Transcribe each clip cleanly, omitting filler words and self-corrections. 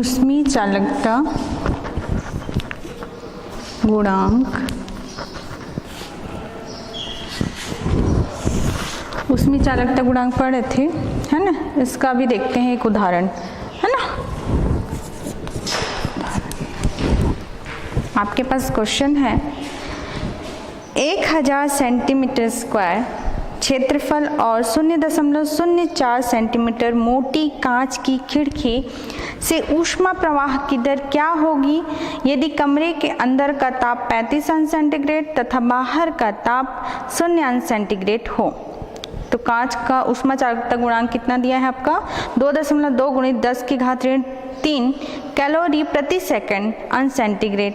ऊष्मीय चालकता गुणांक, ऊष्मीय चालकता गुणांक पढ़े थे, है ना। इसका भी देखते हैं एक उदाहरण, है ना। आपके पास क्वेश्चन है 1000 सेंटीमीटर स्क्वायर क्षेत्रफल और 0.04 सेंटीमीटर मोटी कांच की खिड़की से ऊष्मा प्रवाह की दर क्या होगी यदि कमरे के अंदर का ताप 35 अंश सेंटीग्रेड तथा बाहर का ताप 0 अंश सेंटीग्रेड हो। तो कांच का ऊष्मा चालकता गुणांक कितना दिया है आपका 2.2 गुणित 10 की घात ऋण 3 कैलोरी प्रति सेकंड अंश सेंटीग्रेड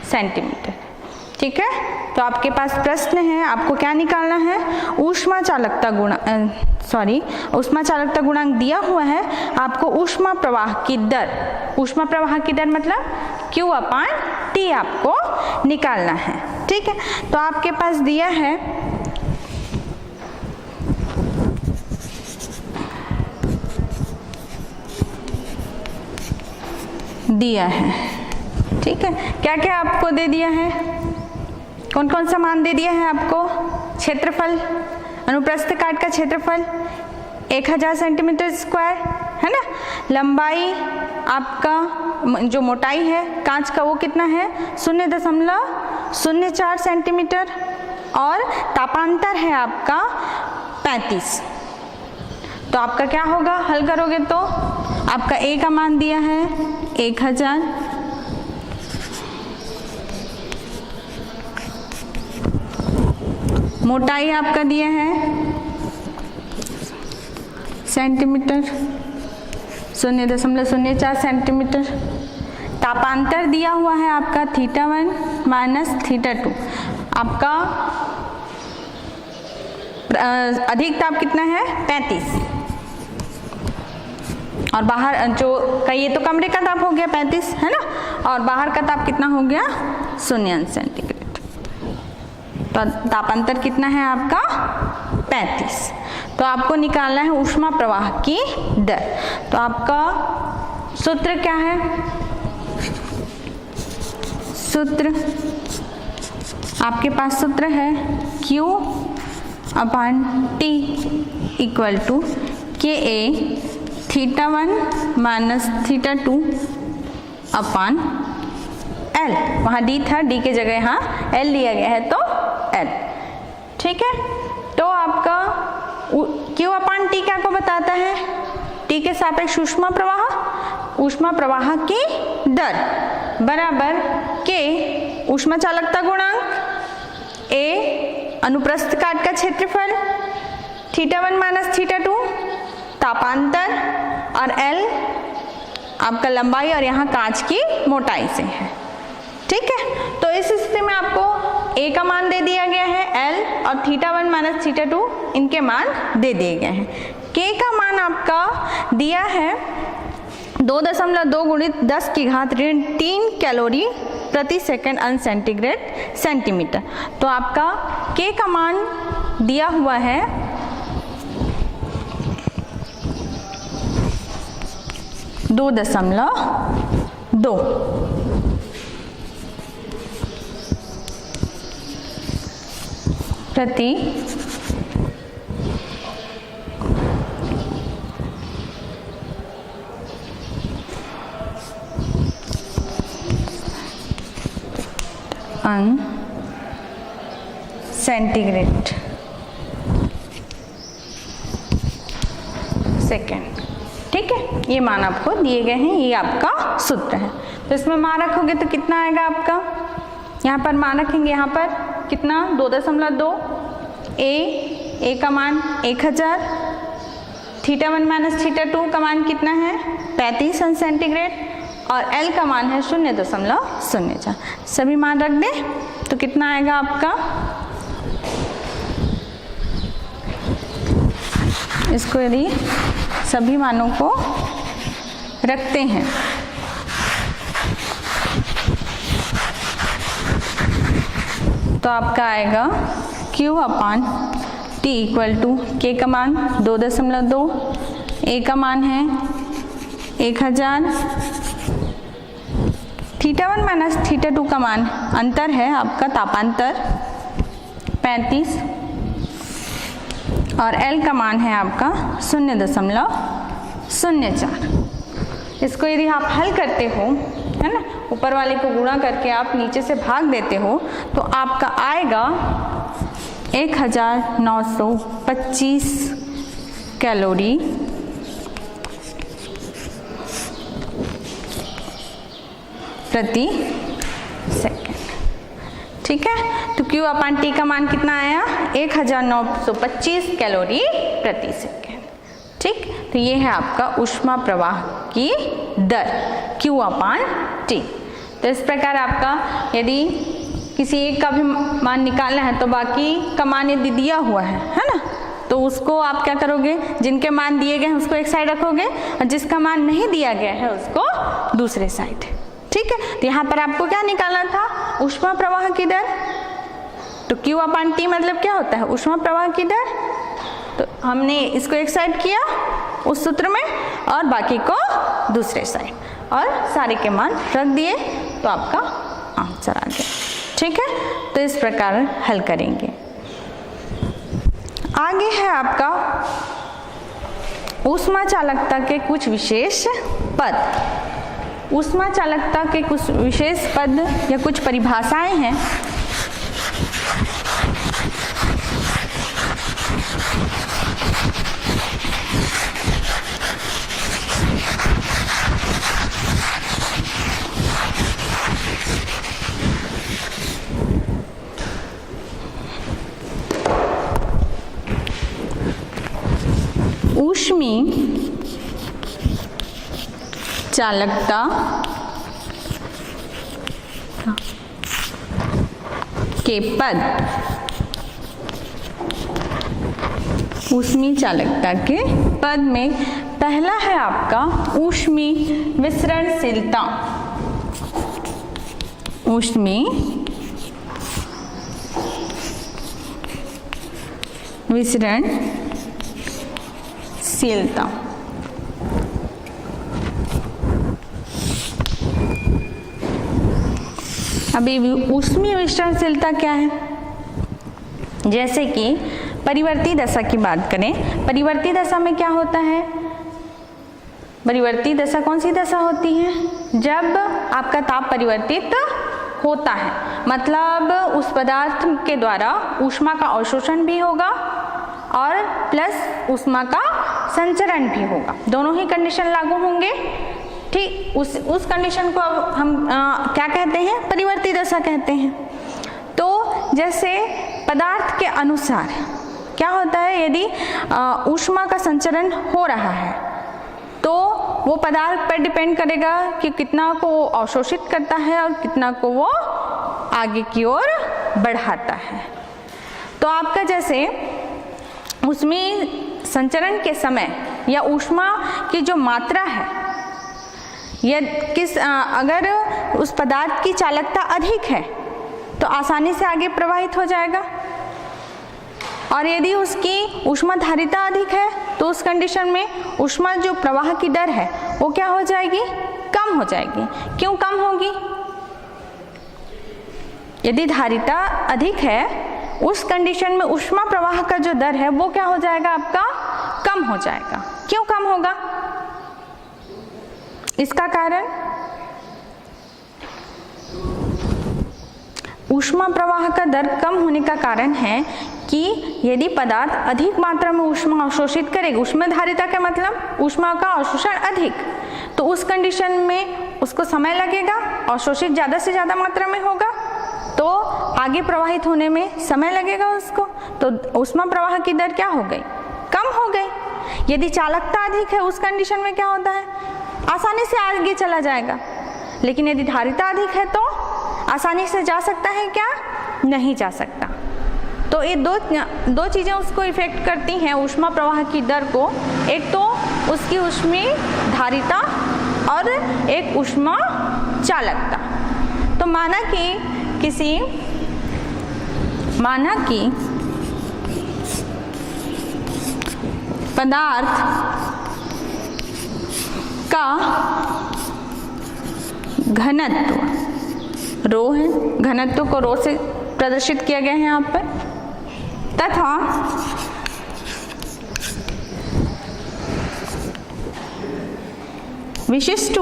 सेंटीमीटर। ठीक है, तो आपके पास प्रश्न है, आपको क्या निकालना है, ऊष्मा चालकता गुणांक दिया हुआ है, आपको ऊष्मा प्रवाह की दर, ऊष्मा प्रवाह की दर मतलब Q/T आपको निकालना है। ठीक है, तो आपके पास दिया है, ठीक है, क्या क्या आपको दे दिया है, कौन कौन सा मान दे दिया है आपको। क्षेत्रफल, अनुप्रस्थ काट का क्षेत्रफल 1000 सेंटीमीटर स्क्वायर, है ना। लंबाई आपका जो मोटाई है कांच का वो कितना है 0.04 सेंटीमीटर और तापांतर है आपका 35। तो आपका क्या होगा, हल करोगे तो आपका A का मान दिया है 1000, मोटाई आपका दिया है सेंटीमीटर 0.04 सेंटीमीटर, तापांतर दिया हुआ है आपका θ1 माइनस θ2। आपका अधिक ताप कितना है 35 और बाहर जो ये तो कमरे का ताप हो गया 35, है ना, और बाहर का ताप कितना हो गया 0 अंश सेंटीग्रेड। तो तापांतर कितना है आपका 35। तो आपको निकालना है ऊष्मा प्रवाह की दर। तो आपका सूत्र क्या है, सूत्र आपके पास सूत्र है Q/T equal to KA θ1 minus θ2 upon L। वहाँ D था, D के जगह यहाँ L लिया गया है तो L। ठीक है, तो आपका Q/T क्या को बताता है, T के सापेक्ष ऊष्मा प्रवाह की दर बराबर K ऊष्मा चालकता गुणांक, A अनुप्रस्थ काट का क्षेत्रफल, θ1 माइनस θ2 तापांतर और L आपका लंबाई और यहाँ कांच की मोटाई से है। ठीक है, तो इस स्थिति में आपको A का मान दे दिया गया है L और θ1 माइनस θ2 इनके मान दे दिए गए हैं। K का मान आपका दिया है 2.2 गुणित 10 की घात ऋण 3 कैलोरी प्रति सेकंड अंश सेंटीग्रेड सेंटीमीटर। तो आपका K का मान दिया हुआ है 2.2 प्रति सेंटीग्रेड सेकेंड। ठीक है, ये मान आपको दिए गए हैं, ये आपका सूत्र है। तो इसमें मान रखोगे तो कितना आएगा आपका, यहाँ पर मान रखेंगे, यहाँ पर कितना 2.2, A का मान 1000, θ1 माइनस θ2 का मान कितना है 35 अंश सेंटीग्रेड और L का मान है 0.04। सभी मान रख दें तो कितना आएगा आपका, इसको यदि सभी मानों को रखते हैं तो आपका आएगा Q/T इक्वल टू K का मान 2.2, A का मान है 1000 θ1 माइनस θ2 का मान अंतर है आपका तापांतर 35 और L का मान है आपका 0.04। इसको यदि आप हल करते हो, है ना, ऊपर वाले को गुणा करके आप नीचे से भाग देते हो तो आपका आएगा 1925 कैलोरी प्रति सेकेंड। ठीक है, तो Q अपान T का मान कितना आया? 1925 कैलोरी प्रति सेकेंड। ठीक, तो ये है आपका ऊष्मा प्रवाह की दर Q अपान T। तो इस प्रकार आपका यदि किसी एक का भी मान निकालना है तो बाकी का मान यदि दिया हुआ है ना, तो उसको आप क्या करोगे, जिनके मान दिए गए हैं उसको एक साइड रखोगे और जिसका मान नहीं दिया गया है उसको दूसरे साइड। ठीक है, तो यहाँ पर आपको क्या निकालना था? ऊष्मा प्रवाह की दर। तो Q अपान T मतलब क्या होता है? ऊष्मा प्रवाह की दर। तो हमने इसको एक साइड किया उस सूत्र में और बाकी को दूसरे साइड, और सारे के मान रख दिए तो आपका आंसर आ गया। ठीक है, तो इस प्रकार हल करेंगे। आगे है आपका ऊष्मा चालकता के कुछ विशेष पद। ऊष्मा चालकता के कुछ विशेष पद या कुछ परिभाषाएं हैं। ऊष्मी चालकता के पद। ऊष्मी चालकता के पद में पहला है आपका ऊष्मी विसरणशीलता। ऊष्मी विसरणशीलता। अभी ऊष्मीय विसरणशीलता क्या है? जैसे कि परिवर्ती दशा की बात करें, परिवर्ती दशा में क्या होता है? परिवर्ती दशा कौन सी दशा होती है? जब आपका ताप परिवर्तित होता है, मतलब उस पदार्थ के द्वारा ऊष्मा का अवशोषण भी होगा और प्लस ऊष्मा का संचरण भी होगा, दोनों ही कंडीशन लागू होंगे। ठीक, उस कंडीशन को अब हम क्या कहते हैं? परिवर्ती दशा कहते हैं। तो जैसे पदार्थ के अनुसार क्या होता है, यदि ऊष्मा का संचरण हो रहा है तो वो पदार्थ पर डिपेंड करेगा कि कितना को वो अवशोषित करता है और कितना को वो आगे की ओर बढ़ाता है। तो आपका जैसे ऊष्मीय संचरण के समय या ऊष्मा की जो मात्रा है, या अगर उस पदार्थ की चालकता अधिक है तो आसानी से आगे प्रवाहित हो जाएगा, और यदि उसकी ऊष्माधारिता अधिक है तो उस कंडीशन में ऊष्मा जो प्रवाह की दर है वो क्या हो जाएगी? कम हो जाएगी। क्यों कम होगी? यदि धारिता अधिक है उस कंडीशन में ऊष्मा प्रवाह का जो दर है वो क्या हो जाएगा? आपका कम हो जाएगा। क्यों कम होगा? इसका कारण ऊष्मा प्रवाह का दर कम होने का कारण है कि यदि पदार्थ अधिक मात्रा में ऊष्मा अवशोषित करेगा, ऊष्माधारिता का मतलब ऊष्मा का अवशोषण अधिक, तो उस कंडीशन में उसको समय लगेगा, अवशोषित ज़्यादा से ज़्यादा मात्रा में होगा तो आगे प्रवाहित होने में समय लगेगा उसको, तो ऊष्मा प्रवाह की दर क्या हो गई? कम हो गई। यदि चालकता अधिक है उस कंडीशन में क्या होता है? आसानी से आगे चला जाएगा। लेकिन यदि धारिता अधिक है तो आसानी से जा सकता है क्या? नहीं जा सकता। तो ये दो चीज़ें उसको इफेक्ट करती हैं ऊष्मा प्रवाह की दर को, एक तो उसकी ऊष्मीय धारिता और एक ऊष्मा चालकता। तो माना कि पदार्थ का घनत्व रो है, घनत्व को रो से प्रदर्शित किया गया है यहाँ पर, तथा विशिष्ट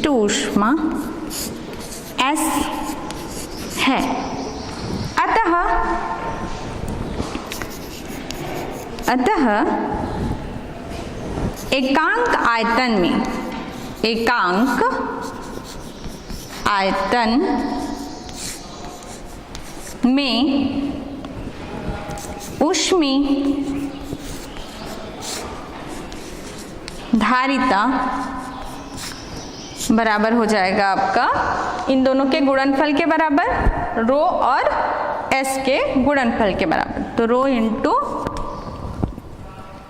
ऊष्मा S है। अतः एकांक आयतन में ऊष्मी धारिता बराबर हो जाएगा आपका इन दोनों के गुणनफल के बराबर, रो और S के गुणनफल के बराबर। तो रो इंटू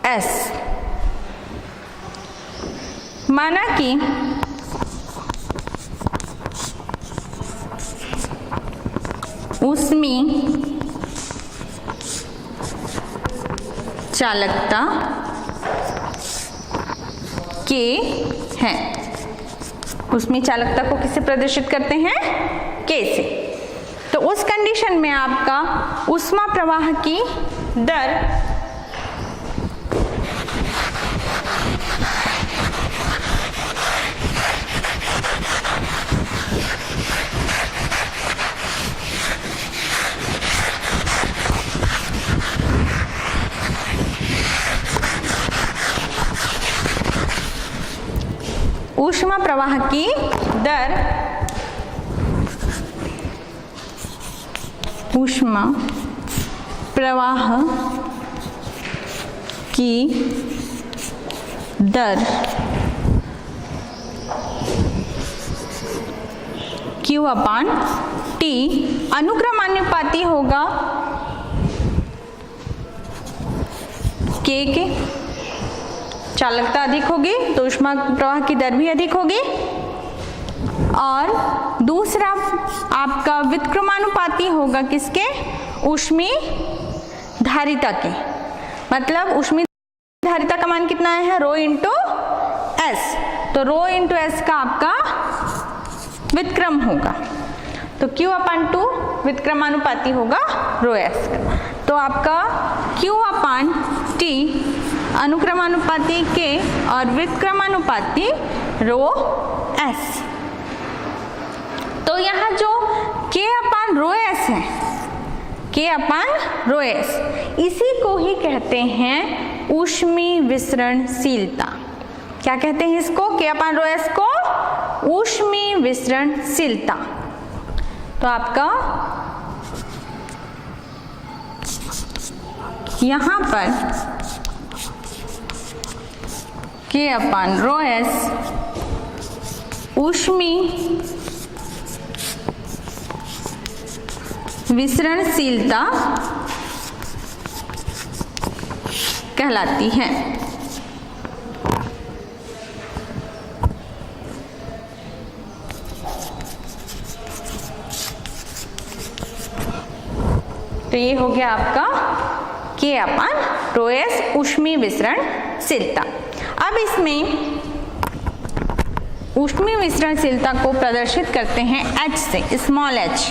S। माना कि ऊष्मी चालकता के है, ऊष्मी चालकता को किससे प्रदर्शित करते हैं? के से। तो उस कंडीशन में आपका ऊष्मा प्रवाह की दर ऊष्मा प्रवाह की दर ऊष्मा प्रवाह की दर Q/T अनुक्रमानुपाती होगा K के। चालकता अधिक होगी तो ऊष्मा प्रवाह की दर भी अधिक होगी, और दूसरा आपका व्युत्क्रमानुपाती होगा किसके? ऊष्मी धारिता के। मतलब ऊष्मी धारिता का मान कितना है? Rho into S. तो रो इंटू एस का आपका व्युत्क्रम होगा, तो Q/2 व्युत्क्रमानुपाती होगा रो एस का। तो आपका Q/T अनुक्रमानुपाती के और व्युत्क्रमानुपाती रो एस। तो यहाँ जो K/ρs है, K/ρs, इसी को ही कहते हैं ऊष्मी विसरणशीलता। क्या कहते हैं इसको? K/ρs को ऊष्मी विसरणशीलता। तो आपका यहाँ पर K/ρs ऊष्मी विसरणशीलता कहलाती है। तो ये हो गया आपका K/ρs ऊष्मी विसरणशीलता। अब इसमें ऊष्मी विसरणशीलता को प्रदर्शित करते हैं H से, स्मॉल h।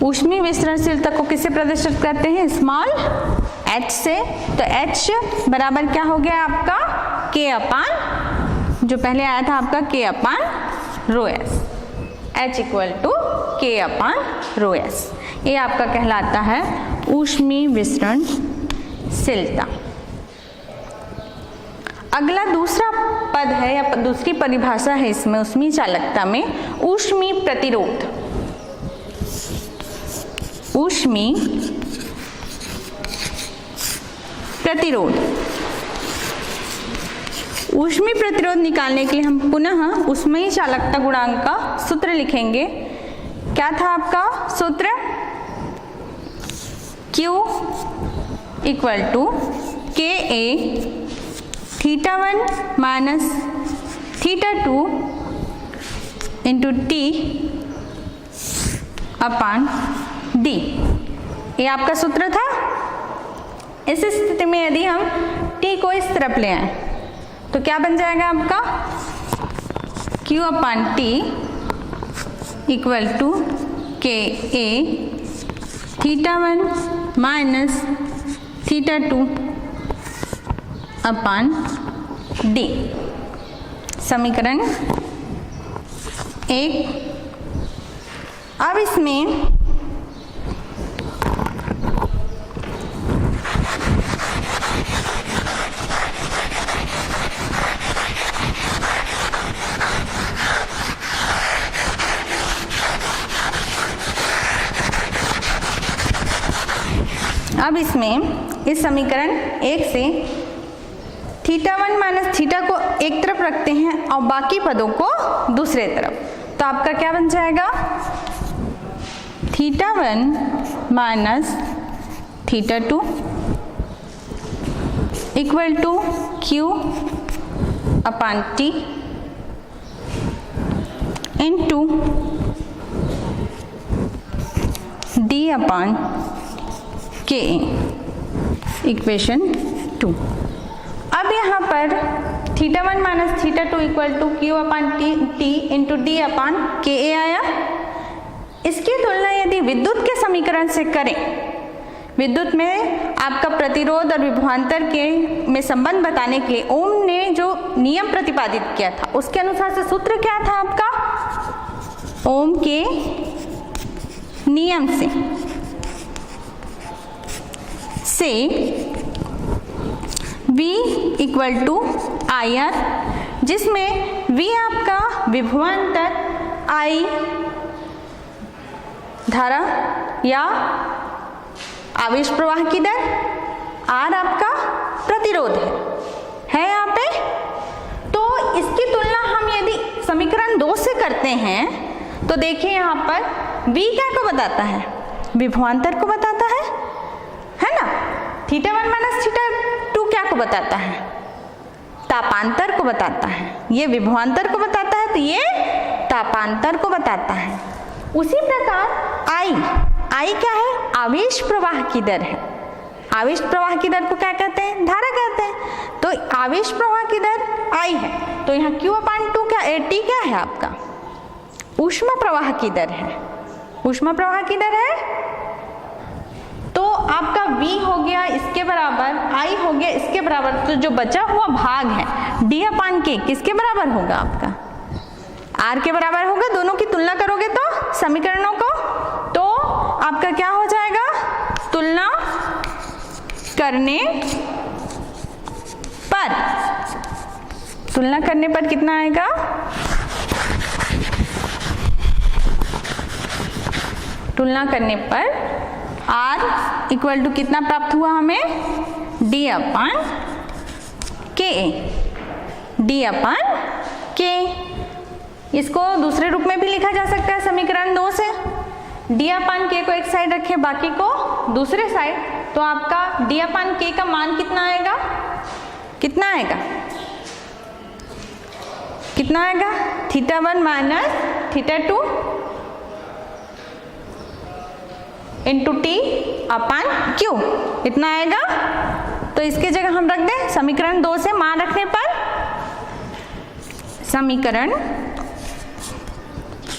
ऊष्मी विसरणशीलता को किससे प्रदर्शित करते हैं? स्मॉल h से। तो h बराबर क्या हो गया आपका? K/, जो पहले आया था आपका K/ρs। h equal to K/ρs। ये आपका कहलाता है ऊष्मी विसरणशीलता। अगला दूसरा पद है या दूसरी परिभाषा है इसमें ऊष्मी चालकता में, ऊष्मी प्रतिरोध। ऊष्मी प्रतिरोध। ऊष्मी प्रतिरोध निकालने के लिए हम पुनः ऊष्मीय चालकता गुणांक का सूत्र लिखेंगे। क्या था आपका सूत्र? Q equal to K A theta 1 minus theta 2 into T upon D. ये आपका सूत्र था। इस स्थिति में यदि हम t को इस तरफ ले आए तो क्या बन जाएगा आपका Q upon T equal to K A theta 1 minus theta 2 upon D. समीकरण 1। अब इसमें इस समीकरण 1 से थीटा 1 माइनस थीटा को एक तरफ रखते हैं और बाकी पदों को दूसरे तरफ, तो आपका क्या बन जाएगा theta 1 minus theta 2 equal to Q upon T into D upon K equation 2। अब यहाँ पर theta 1 minus theta 2 equal to Q upon T into D upon K A आया। इसकी तुलना यदि विद्युत के समीकरण से करें, विद्युत में आपका प्रतिरोध और विभवांतर के में संबंध बताने के लिए ओम ने जो नियम प्रतिपादित किया था उसके अनुसार से सूत्र क्या था आपका, ओम के नियम से V equal to I R, जिसमें V आपका विभवांतर, I धारा या आवेश प्रवाह की दर, R आपका प्रतिरोध है यहाँ पे। तो इसकी तुलना हम यदि समीकरण 2 से करते हैं तो देखिए यहाँ पर V क्या को बताता है, विभवांतर को बताता है ना। थीटा 1 माइनस थीटा 2 क्या को बताता है, तापांतर को बताता है। ये विभवांतर को बताता है तो ये तापांतर को बताता है। उसी प्रकार I क्या है, आवेश प्रवाह की दर है। आवेश प्रवाह की दर को क्या कहते हैं, धारा कहते हैं। तो आवेश प्रवाह की दर I है, तो यहाँ Q अपान 2 क्या T क्या है आपका, ऊष्मा प्रवाह की दर है। ऊष्मा प्रवाह की दर है तो आपका V हो गया इसके बराबर, I हो गया इसके बराबर, तो जो बचा हुआ भाग है D अपान K किसके बराबर होगा आपका, R के बराबर होगा। दोनों की तुलना करोगे तो समीकरणों को, तो आपका क्या हो जाएगा, तुलना करने पर कितना आएगा, तुलना करने पर R इक्वल टू कितना प्राप्त हुआ हमें, D अपान के, D अपान के। इसको दूसरे रूप में भी लिखा जा सकता है समीकरण 2 से। D अपान के को एक साइड रखें, बाकी को दूसरे साइड, तो आपका D अपान के का मान कितना आएगा, कितना आएगा, कितना आएगा, theta 1 minus theta 2 into T अपान क्यू, इतना आएगा। तो इसके जगह हम रख दें समीकरण 2 से मान रखने पर, समीकरण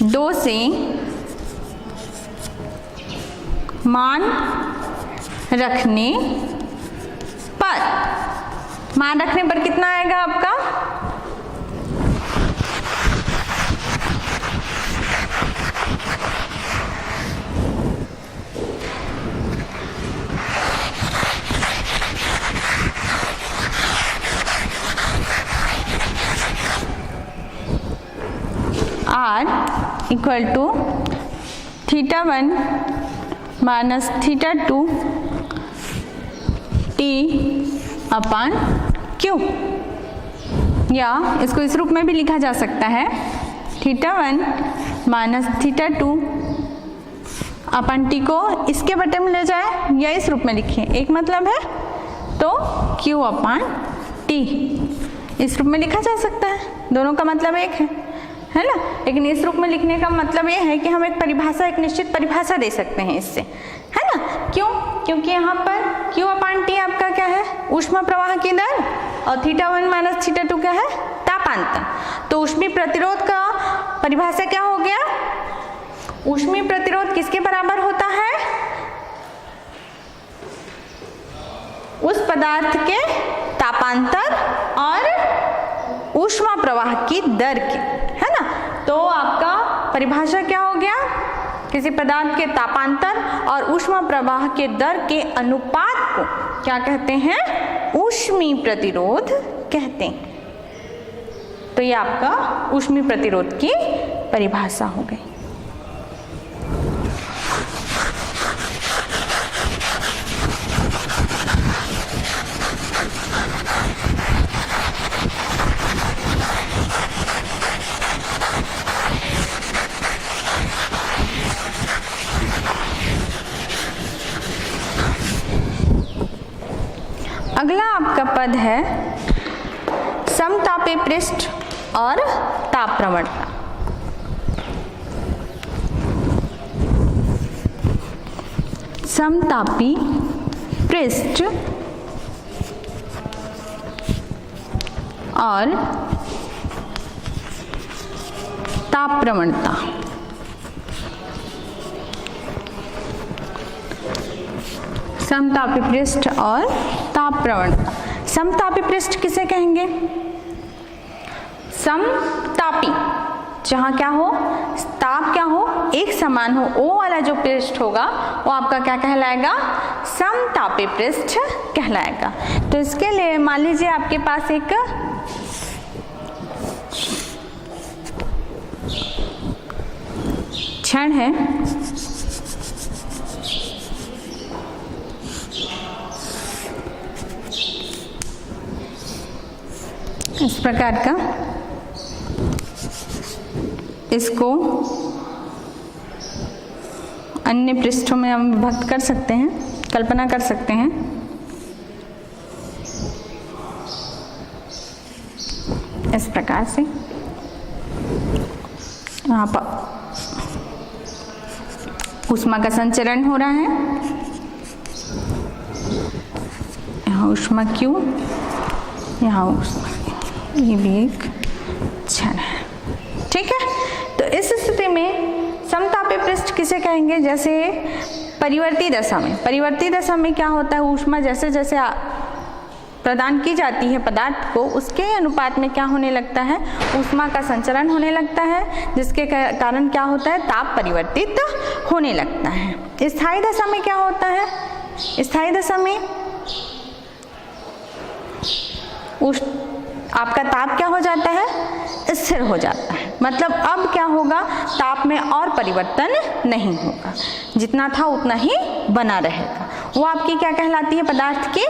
2 से मान रखने पर कितना आएगा आपका, R equal to theta 1 minus theta 2 T upon Q, या इसको इस रूप में भी लिखा जा सकता है, थीटा 1 माइनस थीटा 2 अपन टी को इसके बटे में ले जाए या इस रूप में लिखें, एक मतलब है, तो Q अपान टी इस रूप में लिखा जा सकता है, दोनों का मतलब एक है ना। लेकिन इस रूप में लिखने का मतलब ये है कि हम एक परिभाषा, एक निश्चित परिभाषा दे सकते हैं इससे, है ना। क्यों? क्योंकि यहाँ पर Q अपान टी आपका क्या है, ऊष्मा प्रवाह की दर, और θ1 माइनस θ2 क्या है, तापांतर। तो ऊष्मीय प्रतिरोध का परिभाषा क्या हो गया, ऊष्मीय प्रतिरोध किसके बराबर होता है, उस पदार्थ के तापांतर और ऊष्मा प्रवाह की दर के, है ना। तो आपका परिभाषा क्या हो गया, किसी पदार्थ के तापांतर और ऊष्मा प्रवाह के दर के अनुपात को क्या कहते हैं, ऊष्मीय प्रतिरोध कहते हैं। तो ये आपका ऊष्मीय प्रतिरोध की परिभाषा हो गई। अगला आपका पद है समतापी पृष्ठ और ताप प्रवणता। समतापी पृष्ठ और ताप प्रवणता। समतापी पृष्ठ और ताप प्रवणता। समतापी पृष्ठ किसे कहेंगे, समतापी, जहां क्या हो, ताप क्या हो, एक समान हो, O वाला जो पृष्ठ होगा वो आपका क्या कहलाएगा, समतापी पृष्ठ कहलाएगा। तो इसके लिए मान लीजिए आपके पास एक क्षण है, इस प्रकार का, इसको अन्य पृष्ठों में हम विभक्त कर सकते हैं, कल्पना कर सकते हैं। इस प्रकार से यहाँ पर ऊष्मा का संचरण हो रहा है, यहाँ ऊष्मा Q, यहाँ ऊष्मा, ये भी एक क्षण है, ठीक है। तो इस स्थिति में समतापी पृष्ठ किसे कहेंगे, जैसे परिवर्ती दशा में, परिवर्ती दशा में क्या होता है, ऊष्मा जैसे जैसे प्रदान की जाती है पदार्थ को, उसके अनुपात में क्या होने लगता है, ऊष्मा का संचरण होने लगता है, जिसके कारण क्या होता है, ताप परिवर्तित होने लगता है। स्थायी दशा में क्या होता है, स्थायी दशा में आपका ताप क्या हो जाता है, स्थिर हो जाता है। मतलब अब क्या होगा, ताप में और परिवर्तन नहीं होगा, जितना था उतना ही बना रहेगा। वो आपकी क्या कहलाती है, पदार्थ की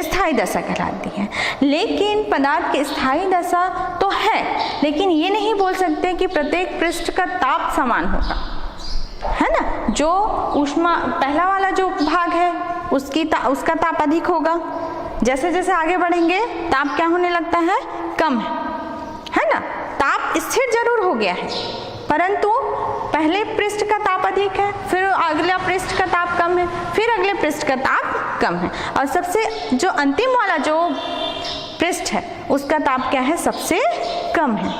स्थायी दशा कहलाती है। लेकिन पदार्थ की स्थायी दशा तो है, लेकिन ये नहीं बोल सकते कि प्रत्येक पृष्ठ का ताप समान होगा, है ना। जो ऊष्मा पहला वाला जो भाग है उसका ताप अधिक होगा, जैसे जैसे आगे बढ़ेंगे ताप क्या होने लगता है, कम है ना। ताप स्थिर जरूर हो गया है, परंतु पहले पृष्ठ का ताप अधिक है, फिर अगला पृष्ठ का ताप कम है, फिर अगले पृष्ठ का ताप कम है, और सबसे जो अंतिम वाला जो पृष्ठ है उसका ताप क्या है, सबसे कम है।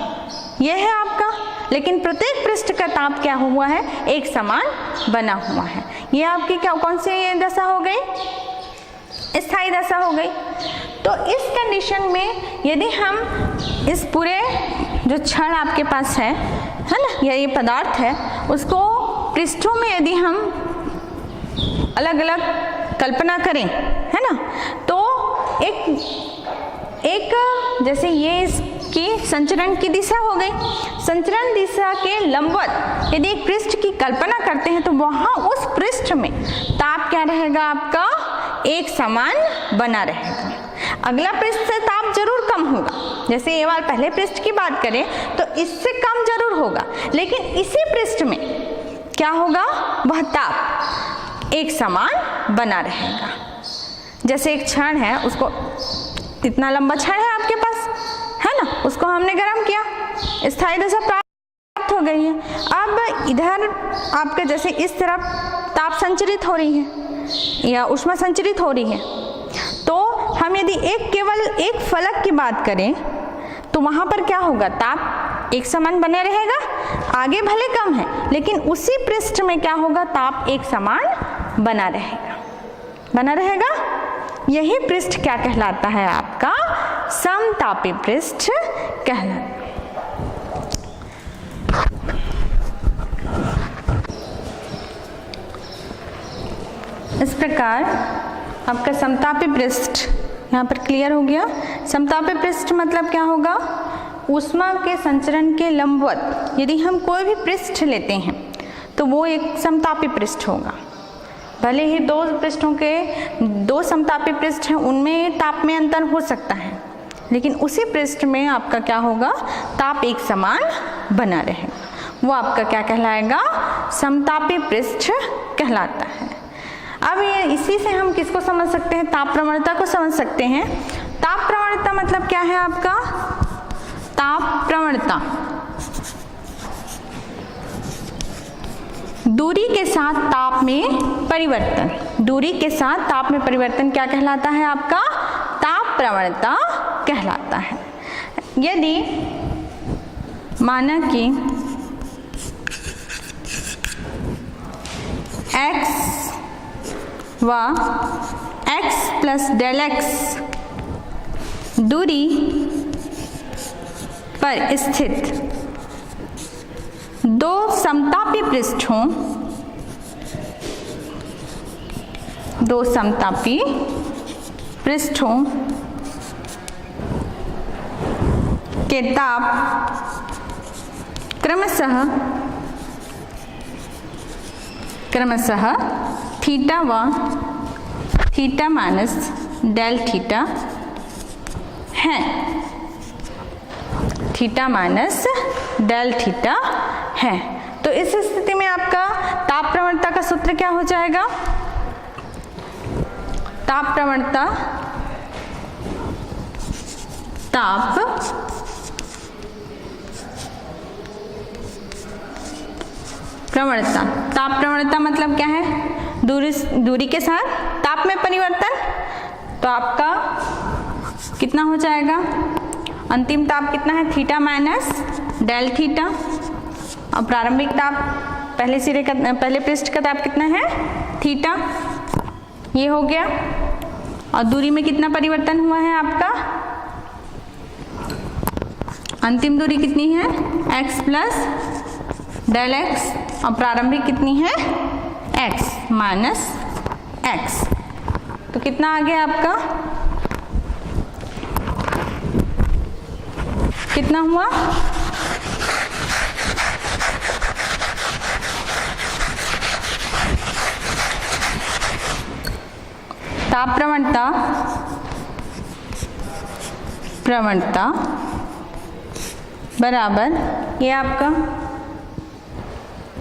यह है आपका, लेकिन प्रत्येक पृष्ठ का ताप क्या हुआ है, एक समान बना हुआ है। यह आपकी क्या, कौन सी ये दशा हो गई, स्थायी दशा हो गई। तो इस कंडीशन में यदि हम इस पूरे जो क्षण आपके पास है ना, या ये पदार्थ है, उसको पृष्ठों में यदि हम अलग अलग कल्पना करें, है ना, तो एक जैसे ये इसकी संचरण की दिशा हो गई, संचरण दिशा के लंबवत यदि एक पृष्ठ की कल्पना करते हैं तो वहां उस पृष्ठ में ताप क्या रहेगा, आपका एक समान बना रहेगा। अगला पृष्ठ से ताप जरूर कम होगा, जैसे ये वाला पहले पृष्ठ की बात करें तो इससे कम जरूर होगा, लेकिन इसी पृष्ठ में क्या होगा, वह ताप एक समान बना रहेगा। जैसे एक छड़ है, उसको इतना लंबा छड़ है आपके पास, है ना, उसको हमने गर्म किया, स्थायी दशा प्राप्त हो गई है। अब इधर आपके जैसे इस तरफ ताप संचरित हो रही है या ऊष्मा संचरित हो रही है, तो हम यदि केवल एक फलक की बात करें तो वहाँ पर क्या होगा, ताप एक समान बने रहेगा, आगे भले कम है लेकिन उसी पृष्ठ में क्या होगा, ताप एक समान बना रहेगा। यही पृष्ठ क्या कहलाता है, आपका समतापी पृष्ठ कहलाता है। इस प्रकार आपका समतापी पृष्ठ यहाँ पर क्लियर हो गया। समतापी पृष्ठ मतलब क्या होगा, ऊष्मा के संचरण के लंबवत यदि हम कोई भी पृष्ठ लेते हैं तो वो एक समतापी पृष्ठ होगा। भले ही दो समतापी पृष्ठ हैं, उनमें ताप में अंतर हो सकता है, लेकिन उसी पृष्ठ में आपका क्या होगा, ताप एक समान बना रहेगा, वो आपका क्या कहलाएगा, समतापी पृष्ठ कहलाता है। अब ये इसी से हम किसको समझ सकते हैं, ताप प्रवणता को समझ सकते हैं। ताप प्रवणता मतलब क्या है आपका, ताप प्रवणता दूरी के साथ ताप में परिवर्तन, दूरी के साथ ताप में परिवर्तन क्या कहलाता है, आपका ताप प्रवणता कहलाता है। यदि माना कि x व x प्लस डेल x दूरी पर स्थित दो समतापी पृष्ठ हों, दो समतापी पृष्ठों के ताप क्रमशः थीटा व थीटा माइनस डेल थीटा है, थीटा माइनस डेल थीटा है। तो इस स्थिति में आपका ताप प्रवणता का सूत्र क्या हो जाएगा, ताप प्रवणता, ताप प्रवणता, ताप प्रवणता मतलब क्या है, दूरी के साथ ताप में परिवर्तन। तो आपका कितना हो जाएगा, अंतिम ताप कितना है, थीटा माइनस डेल थीटा, और प्रारंभिक ताप पहले पृष्ठ का ताप कितना है, थीटा, ये हो गया। और दूरी में कितना परिवर्तन हुआ है आपका, अंतिम दूरी कितनी है, x प्लस डेल x, और प्रारंभिक कितनी है, x माइनस x। तो कितना आ गया आपका, कितना हुआ, ताप प्रवणता बराबर, ये आपका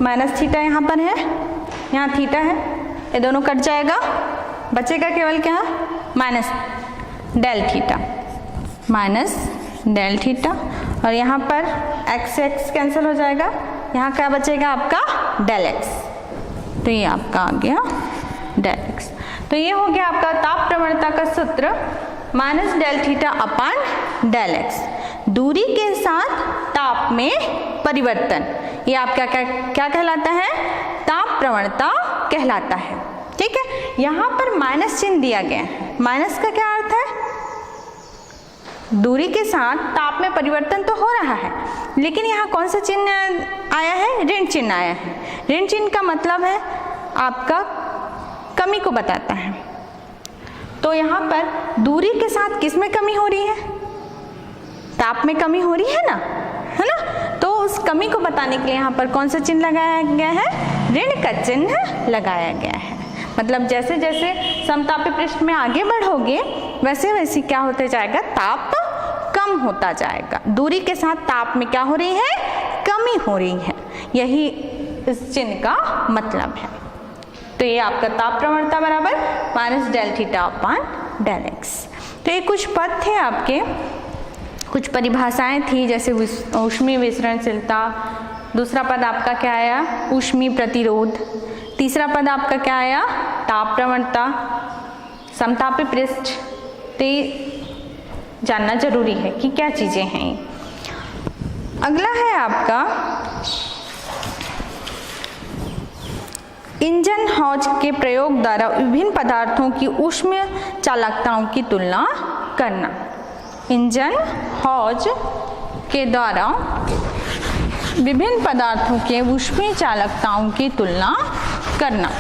माइनस थीटा यहाँ पर है, यहाँ थीटा है, ये दोनों कट जाएगा, बचेगा केवल क्या, minus del theta, minus del theta, और यहाँ पर x से x कैंसिल हो जाएगा, यहाँ क्या बचेगा आपका डेल x, तो ये आपका आ गया डेल x। तो ये हो गया आपका ताप प्रवणता का सूत्र, minus del theta upon del x, दूरी के साथ ताप में परिवर्तन, ये आपका क्या कहलाता है, ताप प्रवणता कहलाता है। ठीक है, यहाँ पर माइनस चिन्ह दिया गया है, माइनस का क्या अर्थ है, दूरी के साथ ताप में परिवर्तन तो हो रहा है, लेकिन यहाँ कौन सा चिन्ह आया है, ऋण चिन्ह आया है। ऋण चिन्ह का मतलब है आपका कमी को बताता है। तो यहाँ पर दूरी के साथ किस में कमी हो रही है, ताप में कमी हो रही है ना, तो उस कमी को बताने के लिए यहाँ पर कौन सा चिन्ह लगाया गया है, ऋण का चिन्ह लगाया गया है। मतलब जैसे जैसे समतापी पृष्ठ में आगे बढ़ोगे वैसे वैसे क्या होते जाएगा, ताप कम होता जाएगा, दूरी के साथ ताप में क्या हो रही है, कमी हो रही है। यही इस चिन्ह का मतलब है। तो ये आपका ताप प्रवणता बराबर minus del theta upon del X. तो ये कुछ पद थे आपके, कुछ परिभाषाएं थी, जैसे ऊष्मीय विसरणशीलता, दूसरा पद आपका क्या आया ऊष्मीय प्रतिरोध, तीसरा पद आपका क्या आया ताप प्रवणता, समतापी पृष्ठ। तो जानना जरूरी है कि क्या चीजें हैं। अगला है आपका इंजन हौज के प्रयोग द्वारा विभिन्न पदार्थों की ऊष्मीय चालकताओं की तुलना करना। इंजन हौज के द्वारा विभिन्न पदार्थों के ऊष्मीय चालकताओं की तुलना करना।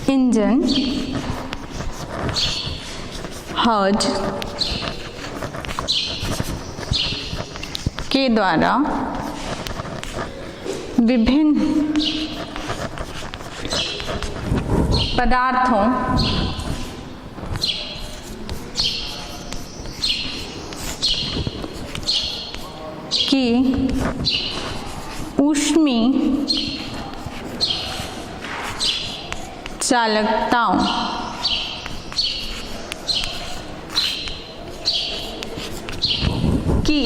इंजन हौज के द्वारा विभिन्न पदार्थों की ऊष्मीय चालकताओं की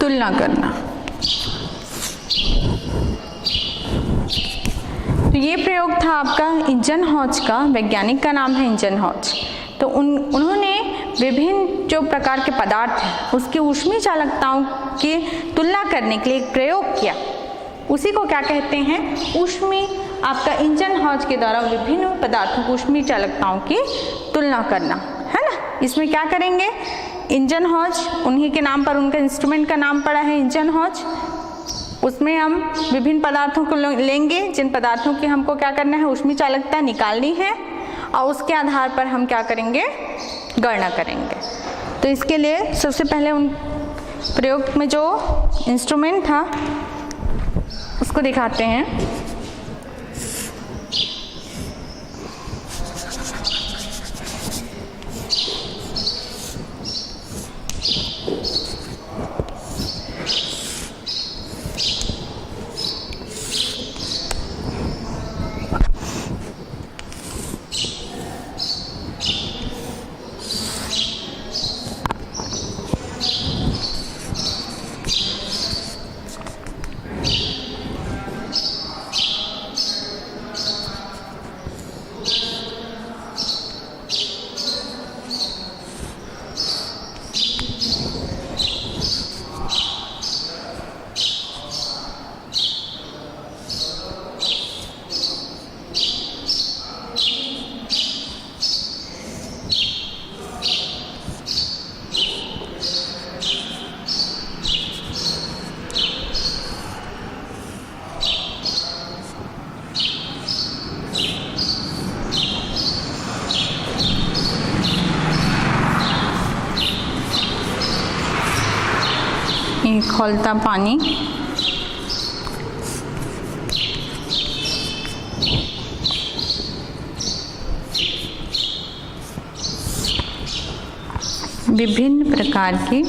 तुलना करना। तो ये प्रयोग था आपका इंजन हौज का, वैज्ञानिक का नाम है इंजन हौज। तो उन्होंने विभिन्न जो प्रकार के पदार्थ हैं उसकी ऊष्मीय चालकताओं की तुलना करने के लिए एक प्रयोग किया, उसी को क्या कहते हैं ऊष्मीय। आपका इंजन हौज के द्वारा विभिन्न पदार्थों की ऊष्मीय चालकताओं की तुलना करना, है ना। इसमें क्या करेंगे, इंजन हौज उन्हीं के नाम पर उनका इंस्ट्रूमेंट का नाम पड़ा है इंजन हौज। उसमें हम विभिन्न पदार्थों को लेंगे, जिन पदार्थों की हमको क्या करना है ऊष्मीय चालकता निकालनी है, और उसके आधार पर हम क्या करेंगे गणना करेंगे। तो इसके लिए सबसे पहले उन प्रयोग में जो इंस्ट्रूमेंट था उसको दिखाते हैं। खौलता पानी, विभिन्न प्रकार के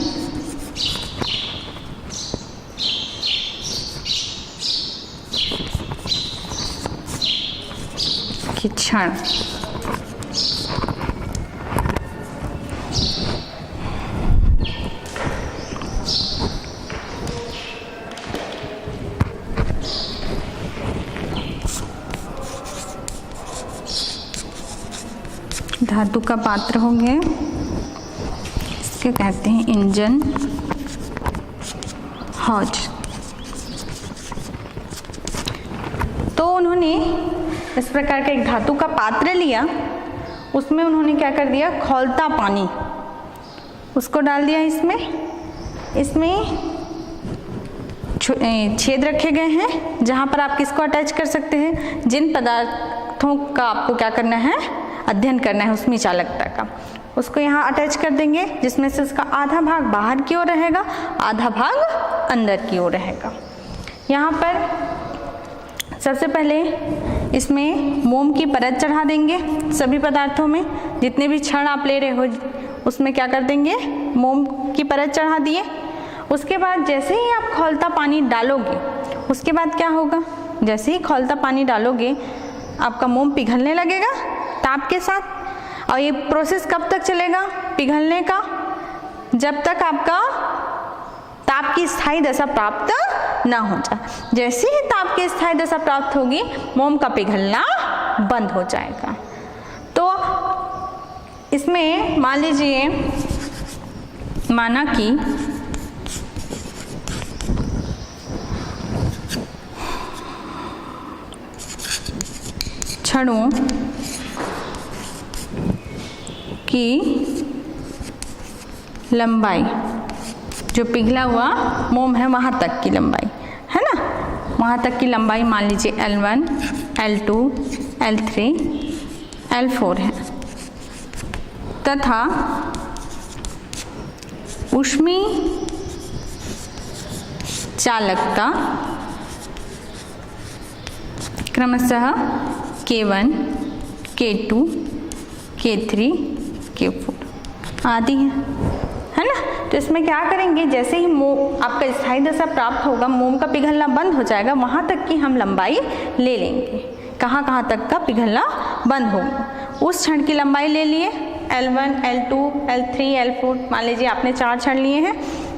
क्षण धातु का पात्र हो गया, इसके कहते हैं इंजन हौज। तो उन्होंने इस प्रकार का एक धातु का पात्र लिया, उसमें उन्होंने क्या कर दिया खौलता पानी उसको डाल दिया इसमें छेद रखे गए हैं जहाँ पर आप किसको अटैच कर सकते हैं, जिन पदार्थों का आपको क्या करना है अध्ययन करना है ऊष्मीय चालकता का, उसको यहाँ अटैच कर देंगे, जिसमें से उसका आधा भाग बाहर की ओर रहेगा, आधा भाग अंदर की ओर रहेगा। यहाँ पर सबसे पहले इसमें मोम की परत चढ़ा देंगे। सभी पदार्थों में जितने भी क्षण आप ले रहे हो उसमें क्या कर देंगे, मोम की परत चढ़ा दिए। उसके बाद जैसे ही आप खौलता पानी डालोगे, उसके बाद क्या होगा, जैसे ही खौलता पानी डालोगे आपका मोम पिघलने लगेगा ताप के साथ। और ये प्रोसेस कब तक चलेगा पिघलने का, जब तक आपका ताप की स्थायी दशा प्राप्त ना हो जाए। जैसे ही ताप की स्थायी दशा प्राप्त होगी मोम का पिघलना बंद हो जाएगा। तो इसमें मान लीजिए, माना कि क्षणों की लंबाई, जो पिघला हुआ मोम है वहाँ तक की लंबाई है ना, वहाँ तक की लंबाई मान लीजिए L1, L2, L3, L4 है, तथा ऊष्मीय चालकता क्रमशः K1, K2, K3, K4 आदि है ना। तो इसमें क्या करेंगे, जैसे ही मोम आपका स्थायी दशा प्राप्त होगा, मोम का पिघलना बंद हो जाएगा, वहाँ तक की हम लंबाई ले लेंगे। कहाँ कहाँ तक का पिघलना बंद होगा उस क्षण की लंबाई ले लिए, L1, L2, L3, L4। मान लीजिए आपने 4 क्षण लिए हैं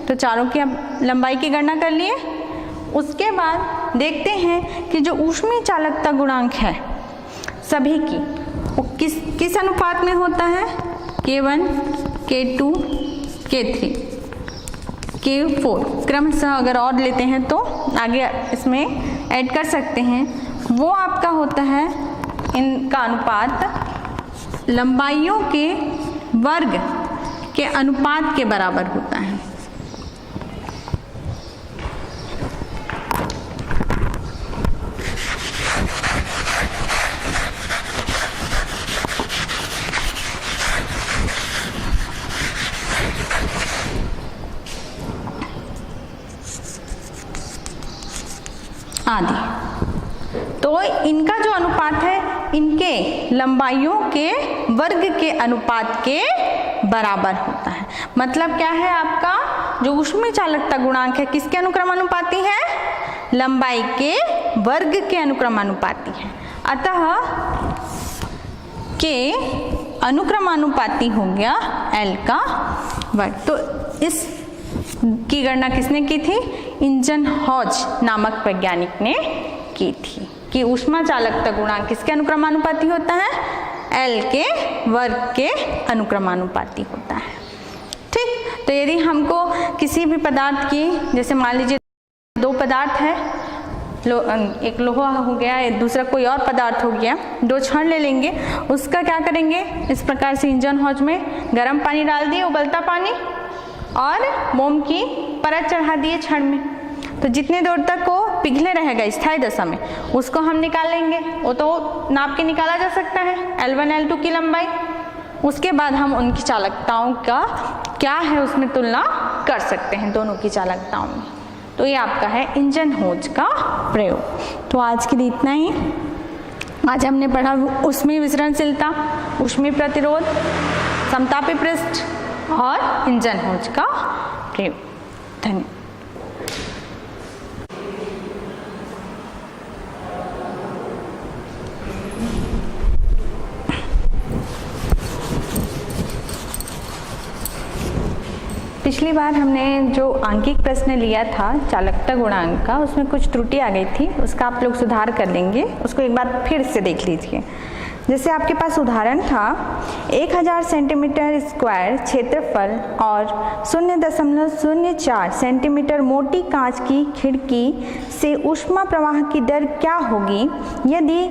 तो चारों की लंबाई की गणना कर लिए। उसके बाद देखते हैं कि जो ऊष्मीय चालकता गुणांक है सभी की, वो किस अनुपात में होता है, K1, K2, K3, K4 क्रमशः। अगर और लेते हैं तो आगे इसमें ऐड कर सकते हैं। वो आपका होता है, इनका अनुपात लंबाइयों के वर्ग के अनुपात के बराबर होता है। आदि। तो इनका जो अनुपात है इनके लंबाइयों के वर्ग के अनुपात के बराबर होता है। मतलब क्या है, आपका जो ऊष्मीय चालकता गुणांक है किसके अनुक्रमानुपाती है, लंबाई के वर्ग के अनुक्रमानुपाती है। अतः के अनुक्रमानुपाती हो गया L का वर्ग। तो इस की गणना किसने की थी, इंजनहॉज नामक वैज्ञानिक ने की थी कि ऊष्मा चालकता गुणांक किसके अनुक्रमानुपाती होता है, L के वर्ग के अनुक्रमानुपाती होता है। ठीक, तो यदि हमको किसी भी पदार्थ की, जैसे मान लीजिए 2 पदार्थ है, एक लोहा हो गया, दूसरा कोई और पदार्थ हो गया, 2 क्षण ले लेंगे। उसका क्या करेंगे, इस प्रकार से इंजनहॉज में गर्म पानी डाल दिए, उबलता पानी, और मोम की परत चढ़ा दिए क्षण में। तो जितने देर तक वो पिघले रहेगा स्थायी दशा में, उसको हम निकाल लेंगे। वो तो नाप के निकाला जा सकता है, L1, L2 की लंबाई। उसके बाद हम उनकी चालकताओं का क्या है उसमें तुलना कर सकते हैं, दोनों की चालकताओं में। तो ये आपका है इंजनहॉज का प्रयोग। तो आज के लिए इतना ही। आज हमने पढ़ा ऊष्मीय विसरणशीलता, ऊष्मीय प्रतिरोध, समतापी पृष्ठ और इंजनहॉज का प्रयोग। धन्यवाद। पिछली बार हमने जो आंकिक प्रश्न लिया था चालकता गुणांक का, उसमें कुछ त्रुटि आ गई थी, उसका आप लोग सुधार कर लेंगे। उसको एक बार फिर से देख लीजिए। जैसे आपके पास उदाहरण था 1000 सेंटीमीटर स्क्वायर क्षेत्रफल और 0.04 सेंटीमीटर मोटी कांच की खिड़की से ऊष्मा प्रवाह की दर क्या होगी यदि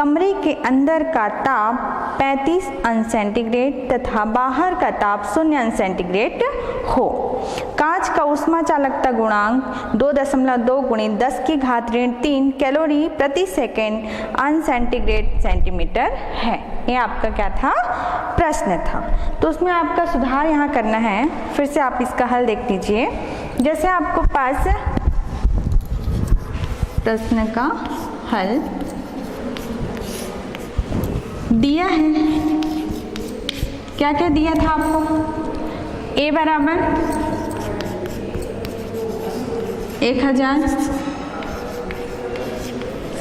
कमरे के अंदर का ताप 35 अंश सेंटीग्रेड तथा बाहर का ताप 0 अंश सेंटीग्रेड हो। कांच का ऊष्मा चालकता गुणांक 2.2 × 10⁻³ कैलोरी प्रति सेकेंड अंश सेंटीग्रेड सेंटीमीटर है। ये आपका क्या था, प्रश्न था। तो उसमें आपका सुधार यहाँ करना है। फिर से आप इसका हल देख लीजिए। जैसे आपको पास प्रश्न का हल दिया है, क्या क्या दिया था आपको? a बराबर 1000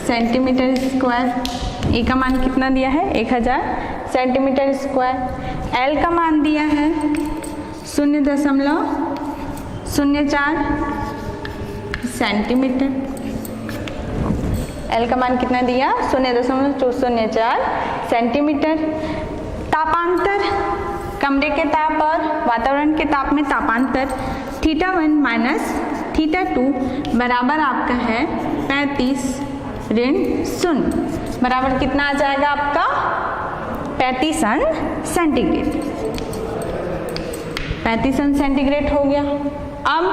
सेंटीमीटर स्क्वायर, ए का मान कितना दिया है? 1000 सेंटीमीटर स्क्वायर। एल का मान दिया है 0.04 सेंटीमीटर। एल का मान कितना दिया? 0.04 सेंटीमीटर। तापांतर, कमरे के ताप और वातावरण के ताप में तापांतर θ1 माइनस θ2 बराबर आपका है 35 ऋण 0 बराबर कितना आ जाएगा आपका? 35 अंश सेंटीग्रेड। 35 अंश सेंटीग्रेड हो गया। अब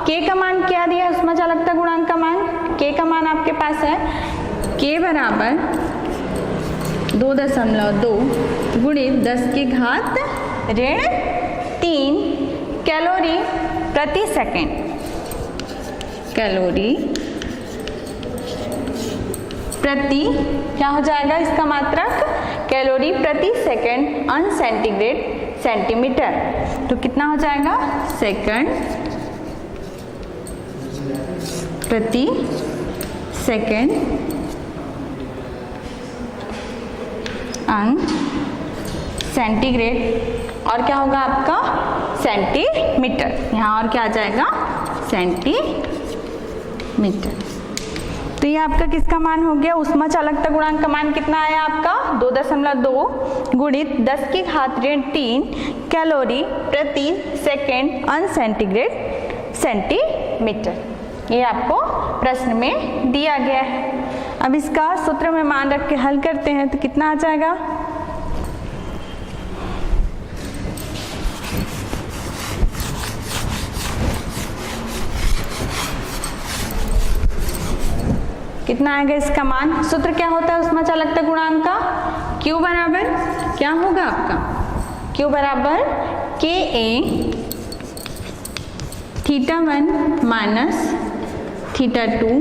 K का मान क्या दिया है? ऊष्मा चालकता गुणांक का मान, K का मान आपके पास है K बराबर 2.2 × 10⁻³ कैलोरी प्रति सेकेंड। कैलोरी प्रति क्या हो जाएगा इसका मात्रक? कैलोरी प्रति सेकेंड अंश सेंटीग्रेड सेंटीमीटर। तो कितना हो जाएगा? सेकंड प्रति सेकेंड अंश सेंटीग्रेड। और क्या होगा आपका? सेंटीमीटर। यहाँ और क्या आ जाएगा? सेंटीमीटर। तो ये आपका किसका मान हो गया? ऊष्मा चालकता गुणांक का मान कितना आया आपका? 2.2 × 10⁻³ कैलोरी प्रति सेकेंड अंश सेंटीग्रेड सेंटीमीटर। ये आपको प्रश्न में दिया गया है। अब इसका सूत्र में मान रख के हल करते हैं तो कितना आ जाएगा? कितना आएगा इसका मान? सूत्र क्या होता है ऊष्मा चालकता गुणांक का? Q बराबर क्या होगा आपका? Q बराबर KA θ1 माइनस θ2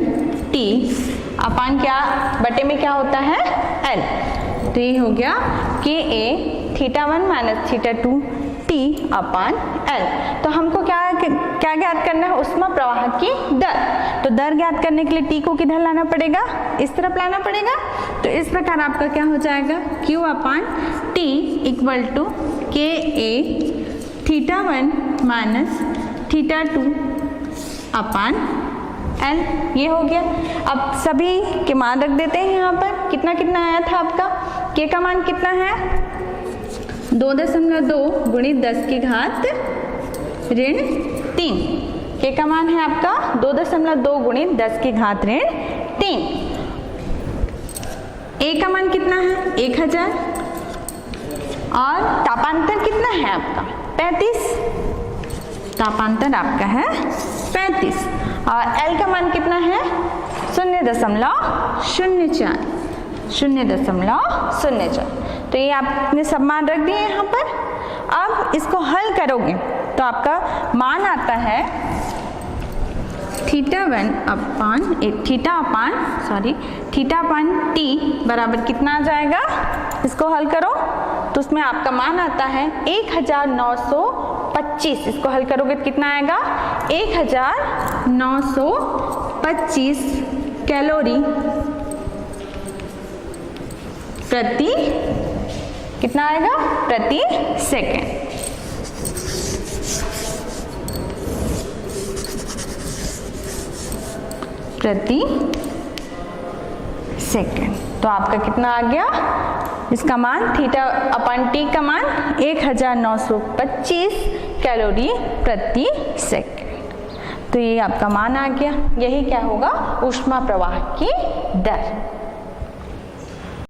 T अपान क्या बटे में क्या होता है? L। तो ये हो गया KA θ1 माइनस θ2 T अपान L। तो हमको क्या ज्ञात करना है? ऊष्मा प्रवाह की दर। तो दर ज्ञात करने के लिए T को किधर लाना पड़ेगा? इस तरफ लाना पड़ेगा। तो इस प्रकार आपका क्या हो जाएगा? Q upon T equal to KA θ1 minus θ2 upon L। ये हो गया। अब सभी के मान रख देते हैं यहाँ पर। कितना कितना आया था आपका? K का मान कितना है? 2.2 × 10⁻³ K का मान है आपका 2.2 × 10⁻³ A का मान कितना है? 1000 और तापांतर कितना है आपका? 35। तापांतर आपका है 35 और L का मान कितना है? 0.04। तो ये आपने सब मान रख दिए यहाँ पर। अब इसको हल करोगे तो आपका मान आता है θ1 अपान T बराबर कितना आ जाएगा? इसको हल करो तो उसमें आपका मान आता है 1925। इसको हल करोगे तो कितना आएगा? 1925 कैलोरी प्रति कितना आएगा? प्रति सेकेंड। प्रति सेकेंड। तो आपका कितना आ गया? इसका मान θ/T का मान 1925 कैलोरी प्रति सेकेंड। तो ये आपका मान आ गया। यही क्या होगा? ऊष्मा प्रवाह की दर।